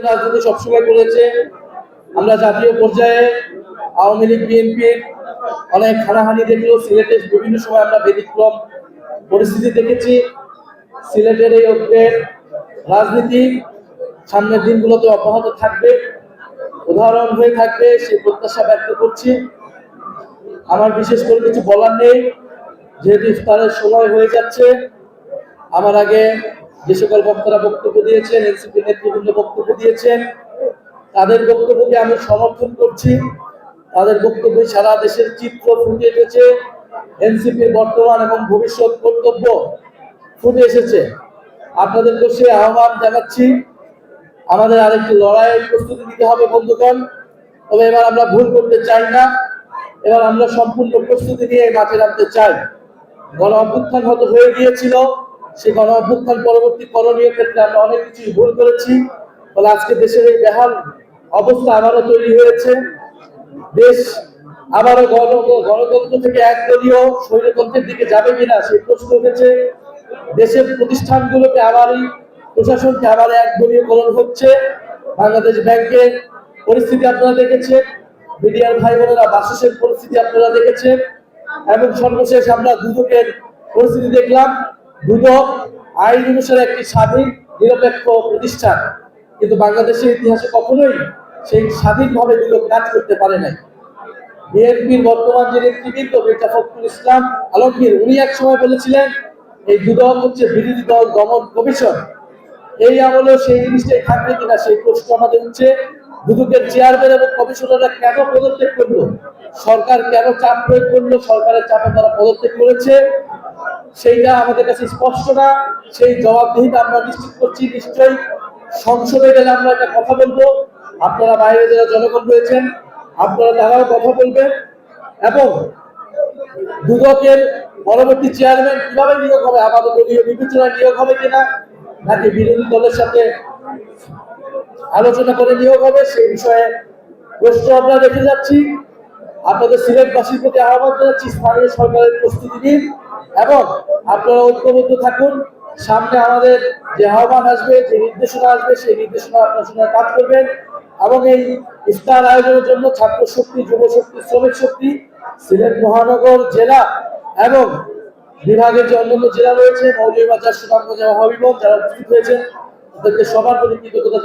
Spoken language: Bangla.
রাজনীতি সবসময় করেছে। আমরা জাতীয় পর্যায়ে আওয়ামী লীগ বিএনপির অনেক হানাহানি দেখলেও সিলেটে বিভিন্ন সময় আমরা ব্যতিক্রম পরিস্থিতি দেখেছি। সিলেটের এই ঐক্যের রাজনীতি সামনের দিনগুলোতে অব্যাহত থাকবে, উদাহরণ হয়ে থাকবে, সেই প্রত্যাশা ব্যক্ত করছি। আমার বিশেষ করে কিছু বলার নেই, যেহেতু ইফতারের সময় হয়ে যাচ্ছে। আমার আগে যে সকল বক্তারা বক্তব্য দিয়েছেন, এনসিপি নেতৃবৃন্দ বক্তব্য দিয়েছেন, তাদের বক্তব্যকে আমি সমর্থন করছি। তাদের বক্তব্যে সারা দেশের চিত্র ফুটে এসেছে, এনসিপির বর্তমান এবং ভবিষ্যৎ কর্তব্য ফুটে এসেছে। আপনাদেরকে সে আহ্বান জানাচ্ছি, আমাদের আরেকটি লড়াইয়ের প্রস্তুতি নিতে হবে বন্ধুগণ। তবে এবার আমরা ভুল করতে চাই না, এবার আমরা সম্পূর্ণ প্রস্তুতি নিয়ে মাঠে নামতে চাই। গণ অভ্যুত্থান হয়তো হয়ে গিয়েছিল, সেই গণ অভ্যুত্থান পরবর্তী করণীয় ক্ষেত্রে আমরা অনেক কিছু ভুল করেছি। ফলে আজকে দেশের এই বেহাল অবস্থা আবারও তৈরি হয়েছে। দেশ আবারও গণতন্ত্র থেকে একদলীয় স্বৈরতন্ত্রের দিকে যাবে কিনা সেই প্রশ্ন উঠেছে। দেশের প্রতিষ্ঠানগুলোকে আবারই, প্রশাসনকে আবার একদলীয়করণ হচ্ছে। বাংলাদেশ ব্যাংকের পরিস্থিতি আপনারা দেখেছেন, মিডিয়ার ভাই বোনেরা বাসের পরিস্থিতি আপনারা দেখেছেন, এবং সর্বশেষ আমরা দুদকের পরিস্থিতি দেখলাম। দুদক আইন অনুসারে একটি স্বাধীন নিরপেক্ষ প্রতিষ্ঠান, কিন্তু বাংলাদেশের ইতিহাসে কখনোই সেই স্বাধীনভাবে দুদক কাজ করতে পারে নাই। বিএনপির বর্তমান যে নেতৃবৃন্দ মির্জা ফখরুল ইসলাম আলমগীর, উনি এক সময় বলেছিলেন এই দুদক হচ্ছে বিরোধী দল দমন কমিশন। এই আমলেও সেই জিনিসটাই থাকবে কিনা সেই প্রশ্ন আমাদের উঠছে। দুদকের চেয়ারম্যান এবং কমিশনাররা কেন পদত্যাগ করলো, সরকার কেন চাপ প্রয়োগ করলো, সরকারের চাপে তারা পদত্যাগ করেছে, সেইটা আমাদের কাছে স্পষ্ট না। সেই জবাবদিহিতা আমরা নিশ্চিত করছি, নিশ্চয়ই সংসদে গেলে আমরা একটা কথা বলবো। আপনারা বাইরে যারা জনগণ রয়েছেন, আপনারা তারাও কথা বলবেন, এবং দুদকের পরবর্তী চেয়ারম্যান কিভাবে নিয়োগ হবে, আমাদের দলীয় বিবেচনায় নিয়োগ হবে কিনা, নাকি বিরোধী দলের সাথে আলোচনা করে নিয়োগ হবে, সেই বিষয়ে প্রশ্ন আমরা রেখে যাচ্ছি। আপনাদের সিলেটবাসীর প্রতি আহ্বান জানাচ্ছি, স্থানীয় সরকারের প্রস্তুতি নিন এবং আপনারা ঐক্যবদ্ধ থাকুন। সামনে আমাদের যে আহ্বান আসবে, যে নির্দেশনা আসবে, সেই নির্দেশনা আপনার সঙ্গে কাজ করবেন। এবং এই ইফতার আয়োজনের জন্য ছাত্র শক্তি, যুব শক্তি, শ্রমিক শক্তি, সিলেট মহানগর জেলা এবং বিভাগের যে অন্যান্য জেলা রয়েছে, মৌলভীবাজার, সুনামগঞ্জ এবং হবিগঞ্জ, যারা উপস্থিত হয়েছেন তাদেরকে সবার প্রতি কৃতজ্ঞতা